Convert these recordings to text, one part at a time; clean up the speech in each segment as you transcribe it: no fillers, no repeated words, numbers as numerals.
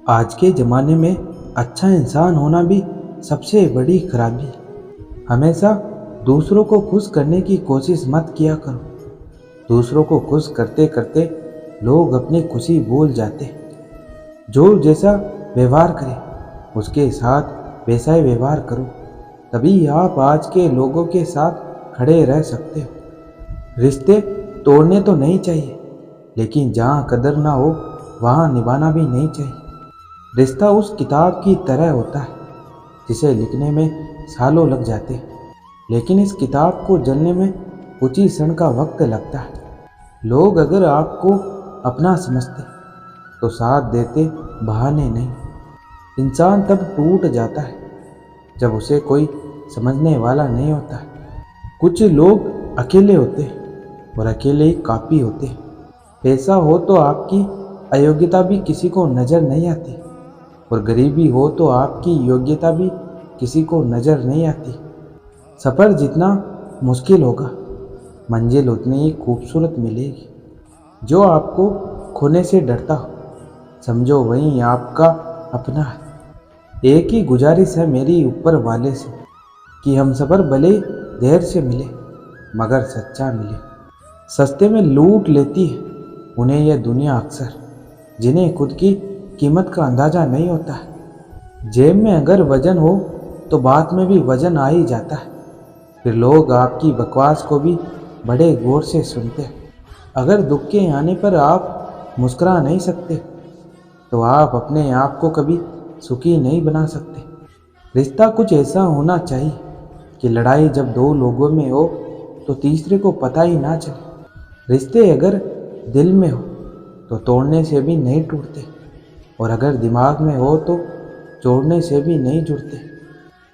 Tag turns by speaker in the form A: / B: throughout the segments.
A: आज के ज़माने में अच्छा इंसान होना भी सबसे बड़ी खराबी है। हमेशा दूसरों को खुश करने की कोशिश मत किया करो। दूसरों को खुश करते करते लोग अपनी खुशी भूल जाते हैं। जो जैसा व्यवहार करे उसके साथ वैसा ही व्यवहार करो, तभी आप आज के लोगों के साथ खड़े रह सकते हो। रिश्ते तोड़ने तो नहीं चाहिए, लेकिन जहाँ कदर ना हो वहाँ निभाना भी नहीं चाहिए। रिश्ता उस किताब की तरह होता है जिसे लिखने में सालों लग जाते हैं, लेकिन इस किताब को जलने में कुछ ही क्षण का वक्त लगता है। लोग अगर आपको अपना समझते तो साथ देते, बहाने नहीं। इंसान तब टूट जाता है जब उसे कोई समझने वाला नहीं होता है। कुछ लोग अकेले होते हैं और अकेले ही काफ़ी होते हैं। पैसा हो तो आपकी अयोग्यता भी किसी को नज़र नहीं आती, और गरीबी हो तो आपकी योग्यता भी किसी को नज़र नहीं आती। सफ़र जितना मुश्किल होगा, मंजिल उतनी ही खूबसूरत मिलेगी। जो आपको खोने से डरता हो, समझो वही आपका अपना है। एक ही गुजारिश है मेरी ऊपर वाले से कि हम सफ़र भले देर से मिले मगर सच्चा मिले। सस्ते में लूट लेती है उन्हें यह दुनिया अक्सर, जिन्हें खुद की कीमत का अंदाज़ा नहीं होता है। जेब में अगर वजन हो तो बात में भी वजन आ ही जाता है। फिर लोग आपकी बकवास को भी बड़े गौर से सुनते हैं। अगर दुख के आने पर आप मुस्कुरा नहीं सकते तो आप अपने आप को कभी सुखी नहीं बना सकते। रिश्ता कुछ ऐसा होना चाहिए कि लड़ाई जब दो लोगों में हो तो तीसरे को पता ही ना चले। रिश्ते अगर दिल में हो तो तोड़ने से भी नहीं टूटते, और अगर दिमाग में हो तो जोड़ने से भी नहीं जुड़ते।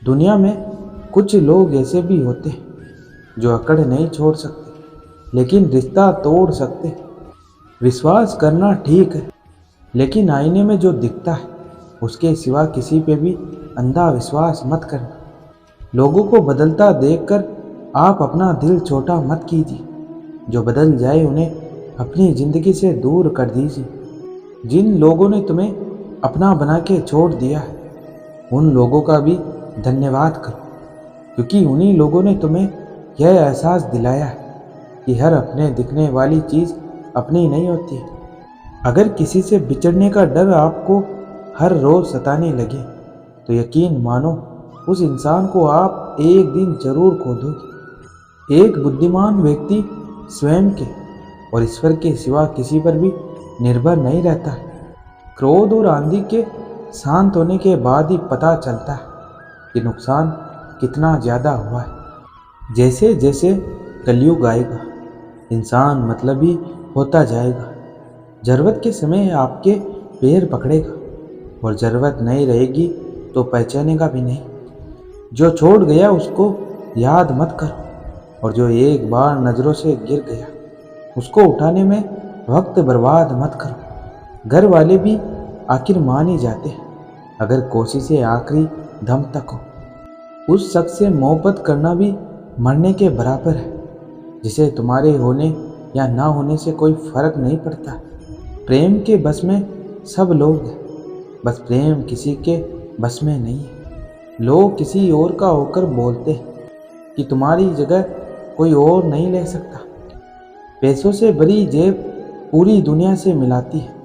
A: दुनिया में कुछ लोग ऐसे भी होते हैं जो अकड़ नहीं छोड़ सकते, लेकिन रिश्ता तोड़ सकते। विश्वास करना ठीक है, लेकिन आईने में जो दिखता है उसके सिवा किसी पे भी अंधा विश्वास मत करना। लोगों को बदलता देखकर आप अपना दिल छोटा मत कीजिए। जो बदल जाए उन्हें अपनी ज़िंदगी से दूर कर दीजिए। जिन लोगों ने तुम्हें अपना बना के छोड़ दिया है, उन लोगों का भी धन्यवाद करो, क्योंकि उन्हीं लोगों ने तुम्हें यह एहसास दिलाया है कि हर अपने दिखने वाली चीज़ अपनी नहीं होती है। अगर किसी से बिछड़ने का डर आपको हर रोज़ सताने लगे तो यकीन मानो उस इंसान को आप एक दिन जरूर खो दोगे। एक बुद्धिमान व्यक्ति स्वयं के और ईश्वर के सिवा किसी पर भी निर्भर नहीं रहता है। क्रोध और आंधी के शांत होने के बाद ही पता चलता है कि नुकसान कितना ज़्यादा हुआ है। जैसे जैसे कलयुग आएगा, इंसान मतलबी होता जाएगा। ज़रूरत के समय आपके पैर पकड़ेगा, और ज़रूरत नहीं रहेगी तो पहचानेगा भी नहीं। जो छोड़ गया उसको याद मत करो, और जो एक बार नज़रों से गिर गया उसको उठाने में वक्त बर्बाद मत करो। घर वाले भी आखिर मान ही जाते हैं अगर कोशिशें आखिरी दम तक हो। उस शख्स से मोहब्बत करना भी मरने के बराबर है, जिसे तुम्हारे होने या ना होने से कोई फर्क नहीं पड़ता। प्रेम के बस में सब लोग हैं, बस प्रेम किसी के बस में नहीं है। लोग किसी और का होकर बोलते हैं कि तुम्हारी जगह कोई और नहीं ले सकता। पैसों से भरी जेब पूरी दुनिया से मिलाती है,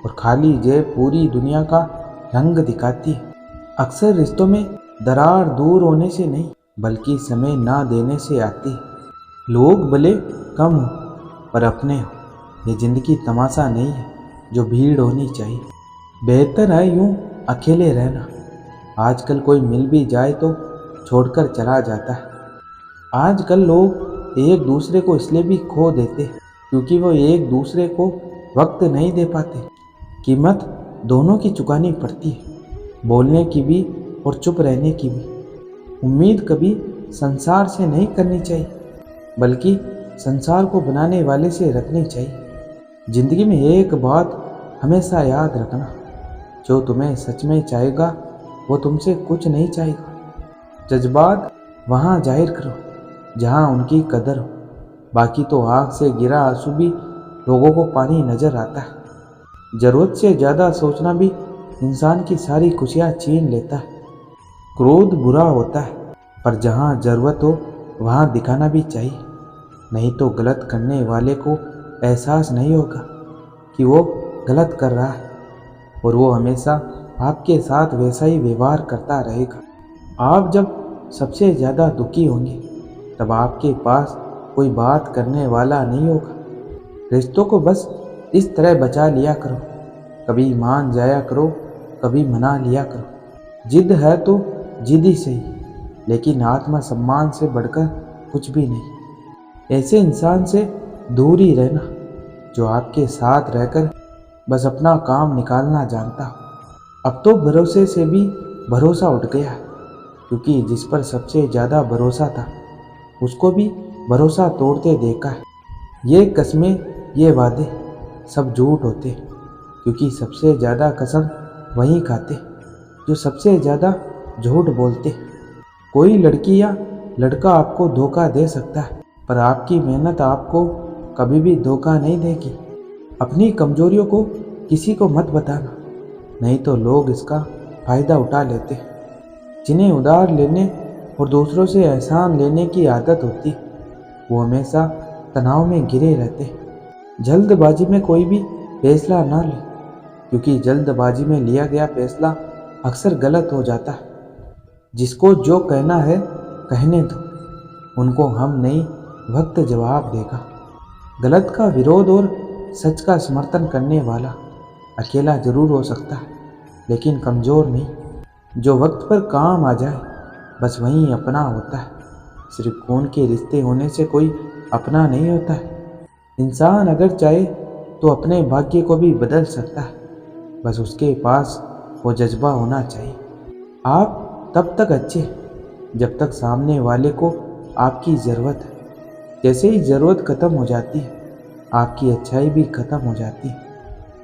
A: और खाली जेब पूरी दुनिया का रंग दिखाती है। अक्सर रिश्तों में दरार दूर होने से नहीं, बल्कि समय ना देने से आती है। लोग भले कम हो पर अपने हो, ये ज़िंदगी तमाशा नहीं है जो भीड़ होनी चाहिए। बेहतर है यूँ अकेले रहना। आजकल कोई मिल भी जाए तो छोड़कर चला जाता है। आजकल लोग एक दूसरे को इसलिए भी खो देते क्योंकि वो एक दूसरे को वक्त नहीं दे पाते। कीमत दोनों की चुकानी पड़ती है, बोलने की भी और चुप रहने की भी। उम्मीद कभी संसार से नहीं करनी चाहिए, बल्कि संसार को बनाने वाले से रखनी चाहिए। ज़िंदगी में एक बात हमेशा याद रखना, जो तुम्हें सच में चाहेगा वो तुमसे कुछ नहीं चाहेगा। जज्बात वहाँ जाहिर करो जहाँ उनकी कदर हो, बाकी तो आँख से गिरा आंसू भी लोगों को पानी नज़र आता है। ज़रूरत से ज़्यादा सोचना भी इंसान की सारी खुशियाँ छीन लेता है। क्रोध बुरा होता है, पर जहाँ ज़रूरत हो वहाँ दिखाना भी चाहिए, नहीं तो गलत करने वाले को एहसास नहीं होगा कि वो गलत कर रहा है, और वो हमेशा आपके साथ वैसा ही व्यवहार करता रहेगा। आप जब सबसे ज़्यादा दुखी होंगे तब आपके पास कोई बात करने वाला नहीं होगा। रिश्तों को बस इस तरह बचा लिया करो, कभी मान जाया करो, कभी मना लिया करो। जिद है तो जिद ही सही, लेकिन आत्मसम्मान से बढ़कर कुछ भी नहीं। ऐसे इंसान से दूर ही रहना जो आपके साथ रहकर बस अपना काम निकालना जानता हो। अब तो भरोसे से भी भरोसा उठ गया है, क्योंकि जिस पर सबसे ज़्यादा भरोसा था उसको भी भरोसा तोड़ते देखा है। ये कस्में, ये वादे सब झूठ होते, क्योंकि सबसे ज़्यादा कसम वही खाते जो सबसे ज़्यादा झूठ बोलते। कोई लड़की या लड़का आपको धोखा दे सकता है, पर आपकी मेहनत आपको कभी भी धोखा नहीं देगी। अपनी कमजोरियों को किसी को मत बताना, नहीं तो लोग इसका फ़ायदा उठा लेते। जिन्हें उधार लेने और दूसरों से एहसान लेने की आदत होती, वो हमेशा तनाव में घिरे रहते। जल्दबाजी में कोई भी फैसला ना ले, क्योंकि जल्दबाजी में लिया गया फैसला अक्सर गलत हो जाता है। जिसको जो कहना है कहने दो, उनको हम नहीं वक्त जवाब देगा। गलत का विरोध और सच का समर्थन करने वाला अकेला जरूर हो सकता है, लेकिन कमज़ोर नहीं। जो वक्त पर काम आ जाए बस वही अपना होता है। सिर्फ खून के रिश्ते होने से कोई अपना नहीं होता है। इंसान अगर चाहे तो अपने भाग्य को भी बदल सकता है, बस उसके पास वो जज्बा होना चाहिए। आप तब तक अच्छे जब तक सामने वाले को आपकी ज़रूरत है। जैसे ही ज़रूरत ख़त्म हो जाती है, आपकी अच्छाई भी ख़त्म हो जाती है।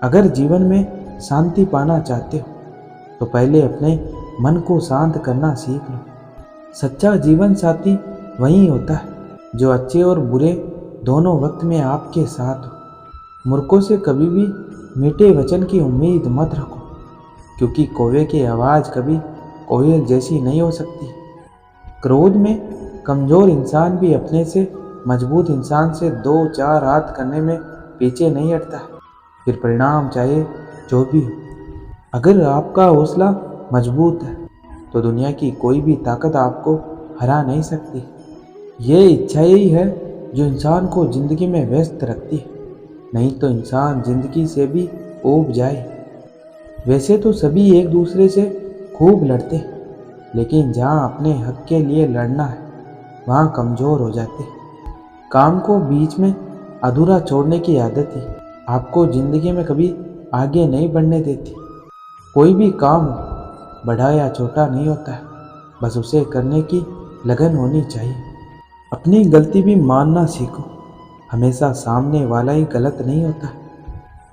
A: अगर जीवन में शांति पाना चाहते हो तो पहले अपने मन को शांत करना सीख लो। सच्चा जीवन साथी वही होता है जो अच्छे और बुरे दोनों वक्त में आपके साथ हो। मूर्खों से कभी भी मीठे वचन की उम्मीद मत रखो, क्योंकि कौवे की आवाज़ कभी कोयल जैसी नहीं हो सकती। क्रोध में कमज़ोर इंसान भी अपने से मजबूत इंसान से 2-4 हाथ करने में पीछे नहीं हटता, फिर परिणाम चाहे जो भी हो। अगर आपका हौसला मजबूत है तो दुनिया की कोई भी ताकत आपको हरा नहीं सकती। ये इच्छा ही है जो इंसान को ज़िंदगी में व्यस्त रखती है, नहीं तो इंसान ज़िंदगी से भी ऊब जाए। वैसे तो सभी एक दूसरे से खूब लड़ते, लेकिन जहाँ अपने हक के लिए लड़ना है वहाँ कमज़ोर हो जाते। काम को बीच में अधूरा छोड़ने की आदत ही आपको ज़िंदगी में कभी आगे नहीं बढ़ने देती। कोई भी काम हो, बड़ा या छोटा नहीं होता है, बस उसे करने की लगन होनी चाहिए। अपनी गलती भी मानना सीखो, हमेशा सामने वाला ही गलत नहीं होता।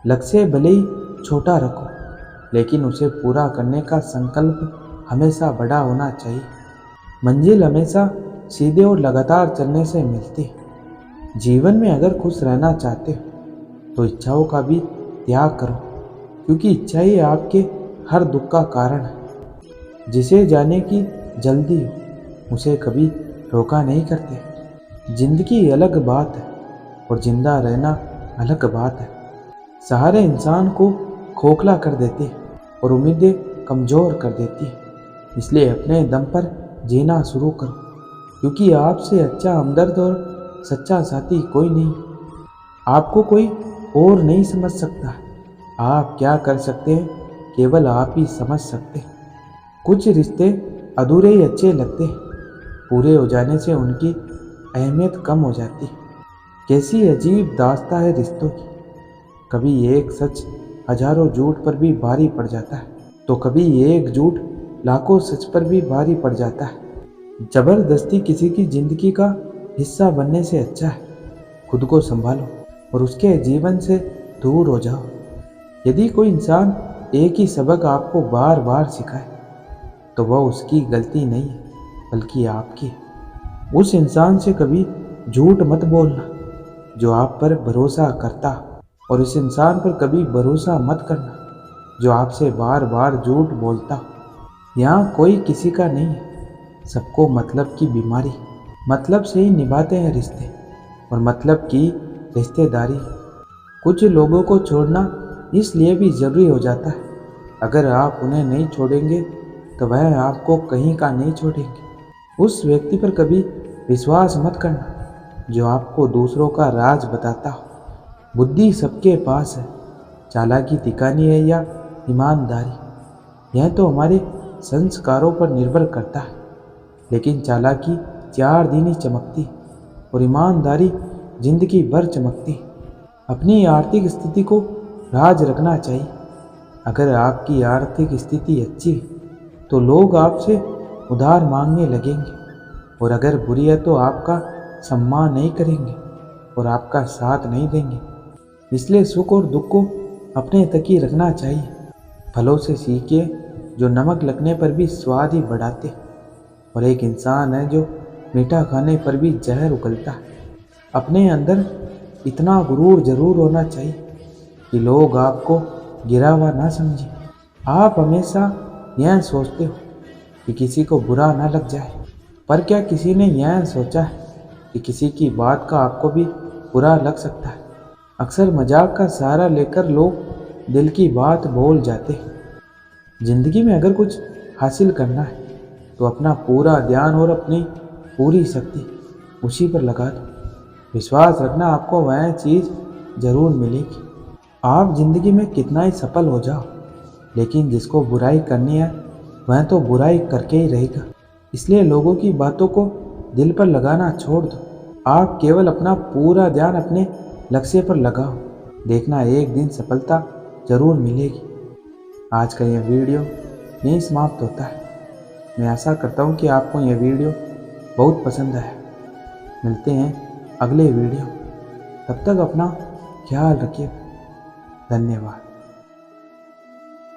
A: लक्ष्य भले ही छोटा रखो, लेकिन उसे पूरा करने का संकल्प हमेशा बड़ा होना चाहिए। मंजिल हमेशा सीधे और लगातार चलने से मिलती है। जीवन में अगर खुश रहना चाहते हो तो इच्छाओं का भी त्याग करो, क्योंकि इच्छा ही आपके हर दुख का कारण है। जिसे जाने की जल्दी हो उसे कभी रोका नहीं करते। जिंदगी अलग बात है और जिंदा रहना अलग बात है। सहारे इंसान को खोखला कर देते और उम्मीदें कमज़ोर कर देती है। इसलिए अपने दम पर जीना शुरू करो, क्योंकि आपसे अच्छा हमदर्द और सच्चा साथी कोई नहीं। आपको कोई और नहीं समझ सकता। आप क्या कर सकते हैं केवल आप ही समझ सकते। कुछ रिश्ते अधूरे ही अच्छे लगते हैं, पूरे हो जाने से उनकी अहमियत कम हो जाती। कैसी अजीब दास्तां है रिश्तों की। कभी एक सच हजारों झूठ पर भी भारी पड़ जाता है, तो कभी एक झूठ लाखों सच पर भी भारी पड़ जाता है। जबरदस्ती किसी की जिंदगी का हिस्सा बनने से अच्छा है खुद को संभालो और उसके जीवन से दूर हो जाओ। यदि कोई इंसान एक ही सबक आपको बार बार सिखाए तो वह उसकी गलती नहीं है, बल्कि आपकी। उस इंसान से कभी झूठ मत बोलना जो आप पर भरोसा करता, और इस इंसान पर कभी भरोसा मत करना जो आपसे बार बार झूठ बोलता हो। यहाँ कोई किसी का नहीं है, सबको मतलब की बीमारी, मतलब से ही निभाते हैं रिश्ते और मतलब की रिश्तेदारी। कुछ लोगों को छोड़ना इसलिए भी ज़रूरी हो जाता है, अगर आप उन्हें नहीं छोड़ेंगे तो वह आपको कहीं का नहीं छोड़ेंगे। उस व्यक्ति पर कभी विश्वास मत करना जो आपको दूसरों का राज बताता हो। बुद्धि सबके पास है, चालाकी दिखानी है या ईमानदारी, यह तो हमारे संस्कारों पर निर्भर करता है। लेकिन चालाकी 4 दिन ही चमकती और ईमानदारी जिंदगी भर चमकती। अपनी आर्थिक स्थिति को राज रखना चाहिए। अगर आपकी आर्थिक स्थिति अच्छी है तो लोग आपसे उधार मांगने लगेंगे, और अगर बुरी है तो आपका सम्मान नहीं करेंगे और आपका साथ नहीं देंगे। इसलिए सुख और दुख को अपने तक ही रखना चाहिए। फलों से सीखिए जो नमक लगने पर भी स्वाद ही बढ़ाते, और एक इंसान है जो मीठा खाने पर भी जहर उगलता है। अपने अंदर इतना गुरूर जरूर होना चाहिए कि लोग आपको गिरा हुआ ना समझें। आप हमेशा यह सोचते हो कि किसी को बुरा ना लग जाए, पर क्या किसी ने यह सोचा है कि किसी की बात का आपको भी बुरा लग सकता है। अक्सर मजाक का सहारा लेकर लोग दिल की बात बोल जाते हैं। जिंदगी में अगर कुछ हासिल करना है तो अपना पूरा ध्यान और अपनी पूरी शक्ति उसी पर लगा दो। विश्वास रखना आपको वह चीज़ ज़रूर मिलेगी। आप जिंदगी में कितना ही सफल हो जाओ, लेकिन जिसको बुराई करनी है वह तो बुराई करके ही रहेगा। इसलिए लोगों की बातों को दिल पर लगाना छोड़ दो। आप केवल अपना पूरा ध्यान अपने लक्ष्य पर लगाओ, देखना एक दिन सफलता जरूर मिलेगी। आज का यह वीडियो यहीं समाप्त होता है। मैं आशा करता हूँ कि आपको यह वीडियो बहुत पसंद आया। मिलते हैं अगले वीडियो, तब तक अपना ख्याल रखिए। धन्यवाद।